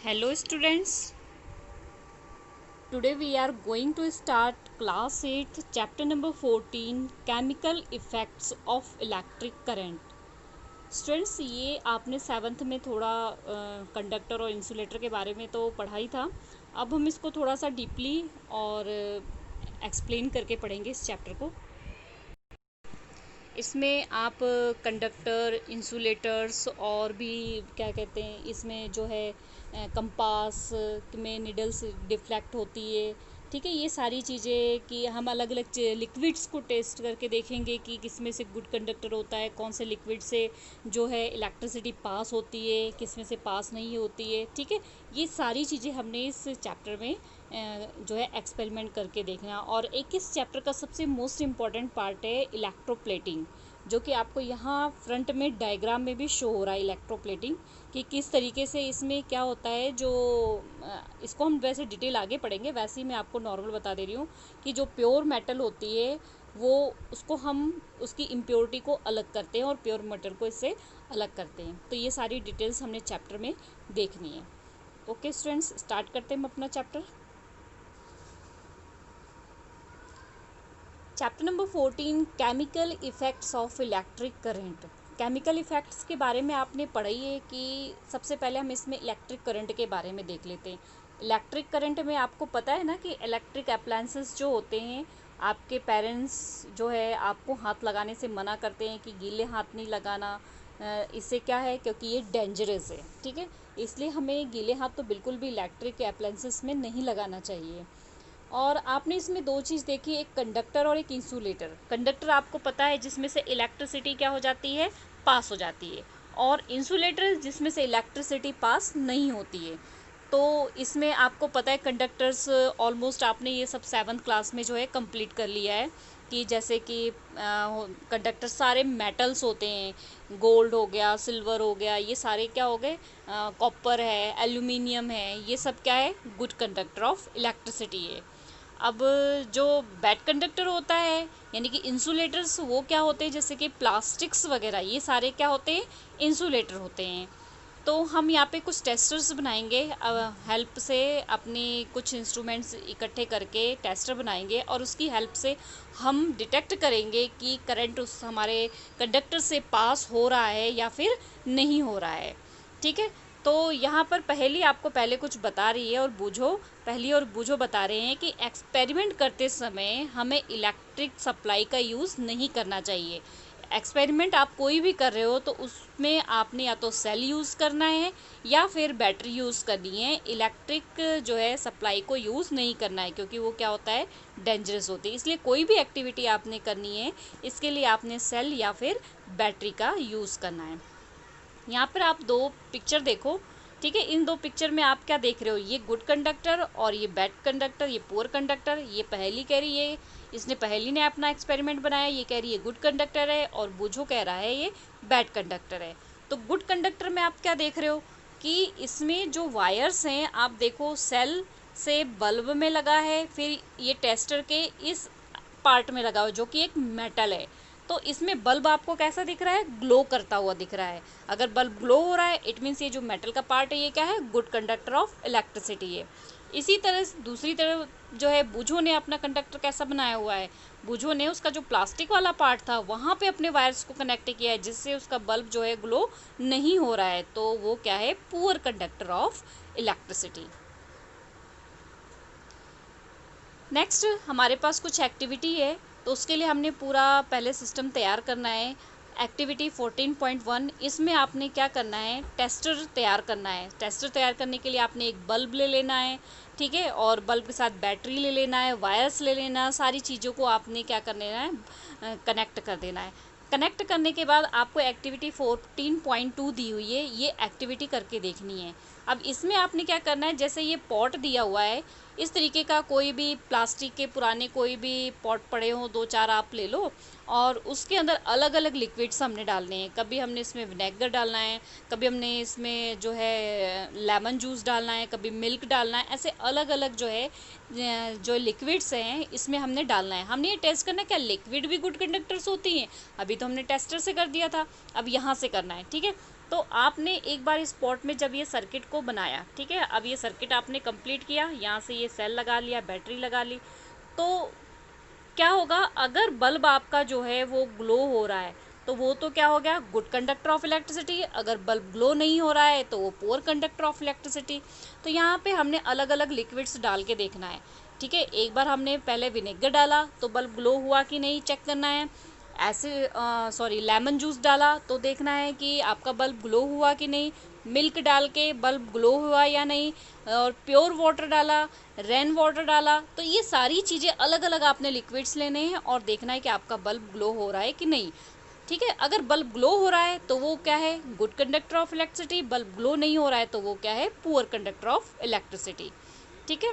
Hello students, today we are going to start class 8th chapter number 14 chemical effects of electric current। Students ये आपने 7th में थोड़ा conductor और insulator के बारे में तो पढ़ा ही था। अब हम इसको थोड़ा सा डीपली और एक्सप्लेन करके पढ़ेंगे इस चैप्टर को। इसमें आप कंडक्टर इंसुलेटर्स और भी क्या कहते हैं, इसमें जो है कंपास में निडल्स डिफ्लेक्ट होती है, ठीक है। ये सारी चीज़ें कि हम अलग अलग लिक्विड्स को टेस्ट करके देखेंगे कि किस में से गुड कंडक्टर होता है, कौन से लिक्विड से जो है इलेक्ट्रिसिटी पास होती है, किस में से पास नहीं होती है, ठीक है। ये सारी चीज़ें हमने इस चैप्टर में जो है एक्सपेरिमेंट करके देखना। और एक इस चैप्टर का सबसे मोस्ट इम्पॉर्टेंट पार्ट है इलेक्ट्रोप्लेटिंग, जो कि आपको यहाँ फ्रंट में डायग्राम में भी शो हो रहा है। इलेक्ट्रोप्लेटिंग कि किस तरीके से इसमें क्या होता है, जो इसको हम वैसे डिटेल आगे पढ़ेंगे, वैसे ही मैं आपको नॉर्मल बता दे रही हूँ कि जो प्योर मेटल होती है वो उसको हम उसकी इम्प्योरिटी को अलग करते हैं और प्योर मेटल को इससे अलग करते हैं। तो ये सारी डिटेल्स हमने चैप्टर में देखनी है। ओके स्टूडेंट्स, स्टार्ट करते हैं हम अपना chapter. Chapter number 14 chemical effects of electric current. Chemical effects के बारे में आपने पढ़ा ही है कि सबसे पहले हम इसमें इलेक्ट्रिक करंट के बारे में देख लेते हैं। इलेक्ट्रिक करंट में आपको पता है ना कि इलेक्ट्रिक अप्लायंसेस जो होते हैं, आपके पेरेंट्स जो है आपको हाथ लगाने से मना करते हैं कि गीले हाथ नहीं लगाना। इससे क्या है, क्योंकि ये डेंजरस है, ठीक है। इसलिए हमें गीले हाथ तो बिल्कुल भी इलेक्ट्रिक अप्लायंसेस में नहीं लगाना चाहिए। और आपने इसमें दो चीज़ देखी, एक कंडक्टर और एक इंसुलेटर। कंडक्टर आपको पता है जिसमें से इलेक्ट्रिसिटी क्या हो जाती है, पास हो जाती है, और इंसुलेटर जिसमें से इलेक्ट्रिसिटी पास नहीं होती है। तो इसमें आपको पता है कंडक्टर्स ऑलमोस्ट आपने ये सब 7th क्लास में जो है कंप्लीट कर लिया है कि जैसे कि कंडक्टर सारे मेटल्स होते हैं, गोल्ड हो गया, सिल्वर हो गया, ये सारे क्या हो गए, कॉपर है, एल्यूमिनियम है, ये सब क्या है, गुड कंडक्टर ऑफ इलेक्ट्रिसिटी है। अब जो बैड कंडक्टर होता है यानी कि इंसुलेटर्स, वो क्या होते हैं, जैसे कि प्लास्टिक्स वगैरह, ये सारे क्या होते हैं, इंसुलेटर होते हैं। तो हम यहाँ पे कुछ टेस्टर्स बनाएंगे, हेल्प से अपनी कुछ इंस्ट्रूमेंट्स इकट्ठे करके टेस्टर बनाएंगे और उसकी हेल्प से हम डिटेक्ट करेंगे कि करंट उस हमारे कंडक्टर से पास हो रहा है या फिर नहीं हो रहा है, ठीक है। तो यहाँ पर पहली आपको पहले कुछ बता रही है और बूझो, पहली और बूझो बता रहे हैं कि एक्सपेरिमेंट करते समय हमें इलेक्ट्रिक सप्लाई का यूज़ नहीं करना चाहिए। एक्सपेरिमेंट आप कोई भी कर रहे हो तो उसमें आपने या तो सेल यूज़ करना है या फिर बैटरी यूज़ करनी है। इलेक्ट्रिक जो है सप्लाई को यूज़ नहीं करना है, क्योंकि वो क्या होता है, डेंजरस होती है। इसलिए कोई भी एक्टिविटी आपने करनी है, इसके लिए आपने सेल या फिर बैटरी का यूज़ करना है। यहाँ पर आप दो पिक्चर देखो, ठीक है। इन दो पिक्चर में आप क्या देख रहे हो, ये गुड कंडक्टर और ये बैड कंडक्टर, ये पुअर कंडक्टर। ये पहली कह रही है, इसने पहली ने अपना एक्सपेरिमेंट बनाया, ये कह रही है गुड कंडक्टर है, और बूझो कह रहा है ये बैड कंडक्टर है। तो गुड कंडक्टर में आप क्या देख रहे हो कि इसमें जो वायर्स हैं, आप देखो सेल से बल्ब में लगा है, फिर ये टेस्टर के इस पार्ट में लगा हो जो कि एक मेटल है। तो इसमें बल्ब आपको कैसा दिख रहा है, ग्लो करता हुआ दिख रहा है। अगर बल्ब ग्लो हो रहा है, इट मीन्स ये जो मेटल का पार्ट है ये क्या है, गुड कंडक्टर ऑफ इलेक्ट्रिसिटी है। इसी तरह दूसरी तरफ जो है बूझो ने अपना कंडक्टर कैसा बनाया हुआ है, बूझो ने उसका जो प्लास्टिक वाला पार्ट था वहाँ पे अपने वायर्स को कनेक्ट किया है, जिससे उसका बल्ब जो है ग्लो नहीं हो रहा है। तो वो क्या है, poor conductor of electricity. Next हमारे पास कुछ एक्टिविटी है, तो उसके लिए हमने पूरा पहले सिस्टम तैयार करना है। एक्टिविटी 14.1, इसमें आपने क्या करना है, टेस्टर तैयार करना है। टेस्टर तैयार करने के लिए आपने एक बल्ब ले लेना है, ठीक है, और बल्ब के साथ बैटरी ले लेना है, वायर्स ले लेना, सारी चीज़ों को आपने क्या कर लेना है, कनेक्ट कर देना है। कनेक्ट करने के बाद आपको एक्टिविटी 14.2 दी हुई है, ये एक्टिविटी करके देखनी है। अब इसमें आपने क्या करना है, जैसे ये पॉट दिया हुआ है, इस तरीके का कोई भी प्लास्टिक के पुराने कोई भी पॉट पड़े हों, दो चार आप ले लो, और उसके अंदर अलग अलग लिक्विड्स हमने डालने हैं। कभी हमने इसमें विनेगर डालना है, कभी हमने इसमें जो है लेमन जूस डालना है, कभी मिल्क डालना है, ऐसे अलग अलग जो है जो लिक्विड्स हैं इसमें हमने डालना है। हमने ये टेस्ट करना है क्या लिक्विड भी गुड कंडक्टर्स होती हैं, अभी तो हमने टेस्टर से कर दिया था, अब यहाँ से करना है, ठीक है। तो आपने एक बार इस पॉट में जब ये सर्किट को बनाया, ठीक है, अब ये सर्किट आपने कंप्लीट किया, यहाँ से ये सेल लगा लिया, बैटरी लगा ली, तो क्या होगा, अगर बल्ब आपका जो है वो ग्लो हो रहा है तो वो तो क्या हो गया, गुड कंडक्टर ऑफ इलेक्ट्रिसिटी। अगर बल्ब ग्लो नहीं हो रहा है तो वो पुअर कंडक्टर ऑफ इलेक्ट्रिसिटी। तो यहाँ पे हमने अलग अलग लिक्विड्स डाल के देखना है, ठीक है। एक बार हमने पहले विनेगर डाला तो बल्ब ग्लो हुआ कि नहीं चेक करना है। ऐसे लेमन जूस डाला तो देखना है कि आपका बल्ब ग्लो हुआ कि नहीं। मिल्क डाल के बल्ब ग्लो हुआ या नहीं। और प्योर वाटर डाला, रेन वाटर डाला, तो ये सारी चीज़ें अलग अलग आपने लिक्विड्स लेने हैं और देखना है कि आपका बल्ब ग्लो हो रहा है कि नहीं, ठीक है। अगर बल्ब ग्लो हो रहा है तो वो क्या है, good conductor of electricity. Bulb glow नहीं हो रहा है तो वो क्या है, पुअर कंडक्टर ऑफ इलेक्ट्रिसिटी, ठीक है।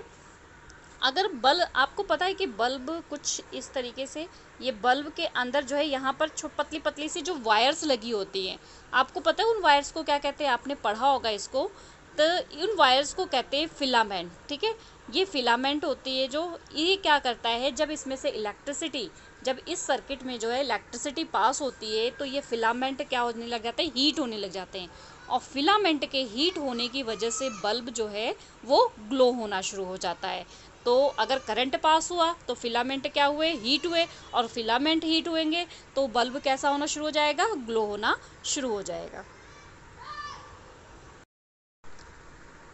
अगर बल्ब, आपको पता है कि बल्ब कुछ इस तरीके से, ये बल्ब के अंदर जो है यहाँ पर पतली पतली सी जो वायर्स लगी होती हैं, आपको पता है उन वायर्स को क्या कहते हैं, आपने पढ़ा होगा इसको। तो उन वायर्स को कहते हैं फिलामेंट, ठीक है। ये फिलामेंट होती है जो, ये क्या करता है, जब इसमें से इलेक्ट्रिसिटी, जब इस सर्किट में जो है इलेक्ट्रिसिटी पास होती है तो ये फिलामेंट क्या होने लग जाते हैं, हीट होने लग जाते हैं। और फिलामेंट के हीट होने की वजह से बल्ब जो है वो ग्लो होना शुरू हो जाता है। तो अगर करंट पास हुआ तो फिलामेंट क्या हुए, हीट हुए, और फिलामेंट हीट होंगे तो बल्ब कैसा होना शुरू हो जाएगा, ग्लो होना शुरू हो जाएगा।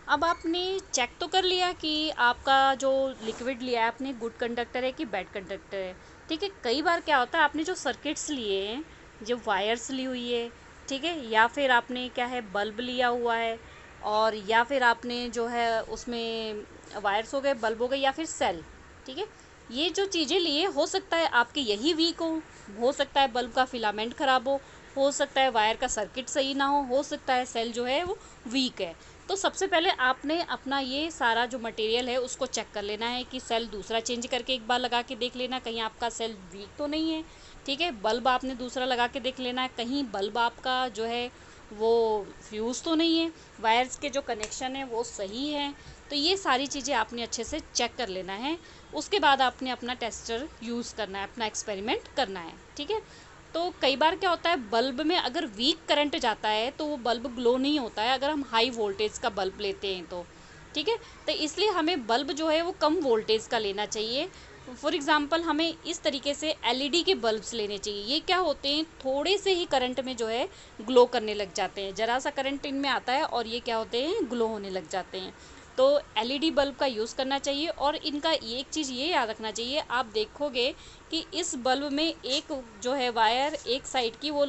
अब आपने चेक तो कर लिया कि आपका जो लिक्विड लिया है आपने गुड कंडक्टर है कि बैड कंडक्टर है, ठीक है। कई बार क्या होता है, आपने जो सर्किट्स लिए हैं, जो वायर्स ली हुई है, ठीक है, या फिर आपने क्या है बल्ब लिया हुआ है, और या फिर आपने जो है उसमें वायर्स हो गए, बल्ब हो गए, या फिर सेल, ठीक है। ये जो चीज़ें लिए, हो सकता है आपके यही वीक हो सकता है बल्ब का फिलामेंट ख़राब हो सकता है वायर का सर्किट सही ना हो सकता है सेल जो है वो वीक है। तो सबसे पहले आपने अपना ये सारा जो मटेरियल है उसको चेक कर लेना है कि सेल दूसरा चेंज करके एक बार लगा के देख लेना कहीं आपका सेल वीक तो नहीं है, ठीक है। बल्ब आपने दूसरा लगा के देख लेना है कहीं बल्ब आपका जो है वो फ्यूज़ तो नहीं है, वायर्स के जो कनेक्शन है वो सही है। तो ये सारी चीज़ें आपने अच्छे से चेक कर लेना है। उसके बाद आपने अपना टेस्टर यूज़ करना है, अपना एक्सपेरिमेंट करना है, ठीक है। तो कई बार क्या होता है, बल्ब में अगर वीक करंट जाता है तो वो बल्ब ग्लो नहीं होता है, अगर हम हाई वोल्टेज का बल्ब लेते हैं तो, ठीक है। तो इसलिए हमें बल्ब जो है वो कम वोल्टेज का लेना चाहिए। फॉर एग्ज़ाम्पल हमें इस तरीके से एलईडी के बल्ब्स लेने चाहिए। ये क्या होते हैं, थोड़े से ही करंट में जो है ग्लो करने लग जाते हैं, ज़रा सा करंट इनमें आता है और ये क्या होते हैं, ग्लो होने लग जाते हैं। तो एलईडी बल्ब का यूज़ करना चाहिए। और इनका एक चीज़ ये याद रखना चाहिए, आप देखोगे कि इस बल्ब में एक जो है वायर, एक साइड की वो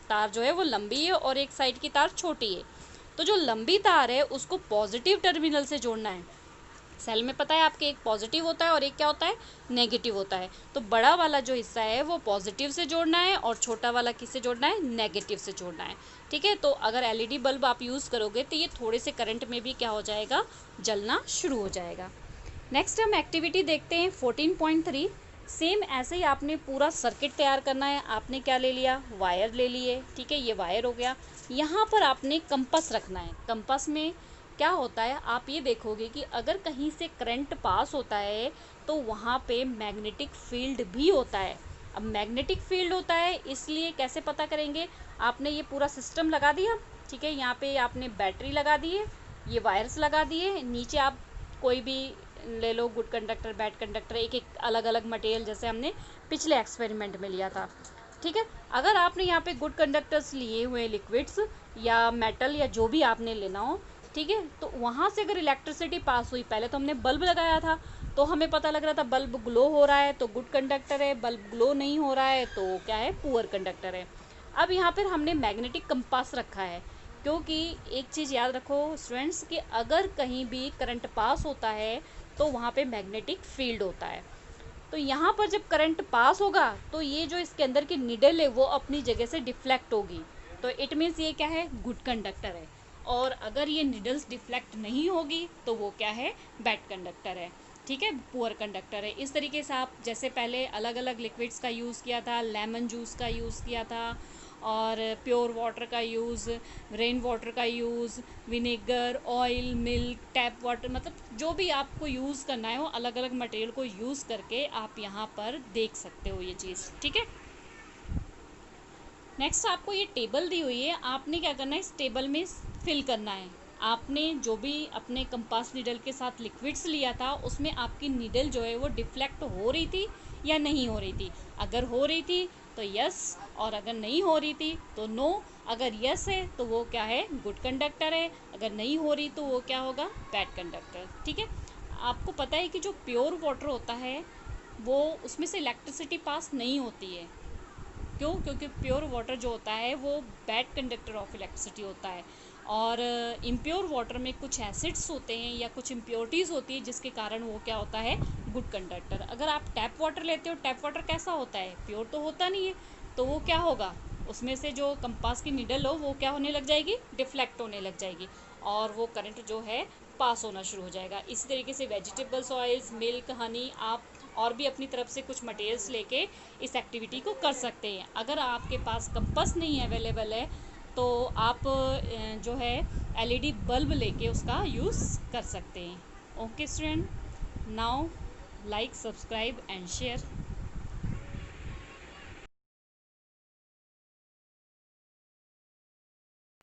तार जो है वो लंबी है और एक साइड की तार छोटी है। तो जो लंबी तार है उसको पॉजिटिव टर्मिनल से जोड़ना है। सेल में पता है आपके एक पॉजिटिव होता है और एक क्या होता है, नेगेटिव होता है। तो बड़ा वाला जो हिस्सा है वो पॉजिटिव से जोड़ना है और छोटा वाला किससे जोड़ना है, नेगेटिव से जोड़ना है, ठीक है। तो अगर एलईडी बल्ब आप यूज़ करोगे तो ये थोड़े से करंट में भी क्या हो जाएगा, जलना शुरू हो जाएगा। नेक्स्ट हम एक्टिविटी देखते हैं 14.3। सेम ऐसे ही आपने पूरा सर्किट तैयार करना है। आपने क्या ले लिया, वायर ले लिए, ठीक है, ये वायर हो गया। यहाँ पर आपने कंपास रखना है। कंपास में क्या होता है, आप ये देखोगे कि अगर कहीं से करंट पास होता है तो वहाँ पे मैग्नेटिक फील्ड भी होता है। अब मैग्नेटिक फील्ड होता है इसलिए कैसे पता करेंगे, आपने ये पूरा सिस्टम लगा दिया, ठीक है, यहाँ पे आपने बैटरी लगा दी है, ये वायर्स लगा दिए, नीचे आप कोई भी ले लो, गुड कंडक्टर, बैड कंडक्टर, एक एक अलग अलग मटेरियल जैसे हमने पिछले एक्सपेरिमेंट में लिया था, ठीक है। अगर आपने यहाँ पे गुड कंडक्टर्स लिए हुए लिक्विड्स या मेटल या जो भी आपने लेना हो, ठीक है, तो वहाँ से अगर इलेक्ट्रिसिटी पास हुई, पहले तो हमने बल्ब लगाया था तो हमें पता लग रहा था बल्ब ग्लो हो रहा है तो गुड कंडक्टर है, बल्ब ग्लो नहीं हो रहा है तो क्या है, पुअर कंडक्टर है। अब यहाँ पर हमने मैग्नेटिक कंपास रखा है, क्योंकि एक चीज़ याद रखो स्टूडेंट्स कि अगर कहीं भी करंट पास होता है तो वहाँ पे मैग्नेटिक फील्ड होता है। तो यहाँ पर जब करंट पास होगा तो ये जो इसके अंदर की निडल है वो अपनी जगह से डिफ्लेक्ट होगी, तो इट मीन्स ये क्या है, गुड कंडक्टर है। और अगर ये निडल्स डिफ्लेक्ट नहीं होगी तो वो क्या है, बैड कंडक्टर है, ठीक है, पुअर कंडक्टर है। इस तरीके से आप जैसे पहले अलग अलग लिक्विड्स का यूज़ किया था, लेमन जूस का यूज़ किया था, और प्योर वाटर का यूज़, रेन वाटर का use, vinegar, oil, milk, tap water, मतलब जो भी आपको यूज़ करना है वो अलग अलग मटेरियल को यूज़ करके आप यहाँ पर देख सकते हो ये चीज़, ठीक है। नेक्स्ट आपको ये टेबल दी हुई है, आपने क्या करना है, इस टेबल में फिल करना है। आपने जो भी अपने कंपास नीडल के साथ लिक्विड्स लिया था उसमें आपकी नीडल जो है वो डिफ्लेक्ट हो रही थी या नहीं हो रही थी। अगर हो रही थी तो यस, और अगर नहीं हो रही थी तो नो। अगर यस है तो वो क्या है, गुड कंडक्टर है। अगर नहीं हो रही तो वो क्या होगा, बैड कंडक्टर। ठीक है। आपको पता है कि जो प्योर वाटर होता है वो उसमें से इलेक्ट्रिसिटी पास नहीं होती है। क्यों? क्योंकि प्योर वाटर जो होता है वो बैड कंडक्टर ऑफ इलेक्ट्रिसिटी होता है। और इम्प्योर वाटर में कुछ एसिड्स होते हैं या कुछ इम्प्योरिटीज़ होती है जिसके कारण वो क्या होता है, गुड कंडक्टर। अगर आप टैप वाटर लेते हो, टैप वाटर कैसा होता है, प्योर तो होता नहीं है, तो वो क्या होगा, उसमें से जो कंपास की निडल हो वो क्या होने लग जाएगी, डिफ्लेक्ट होने लग जाएगी, और वो करंट जो है पास होना शुरू हो जाएगा। इसी तरीके से वेजिटेबल्स ऑयल्स, मिल्क, हनी, आप और भी अपनी तरफ से कुछ मटेरियल्स लेके इस एक्टिविटी को कर सकते हैं। अगर आपके पास कंपास नहीं अवेलेबल है तो आप जो है एलईडी बल्ब लेके उसका यूज़ कर सकते हैं। Okay student, now like, subscribe and share.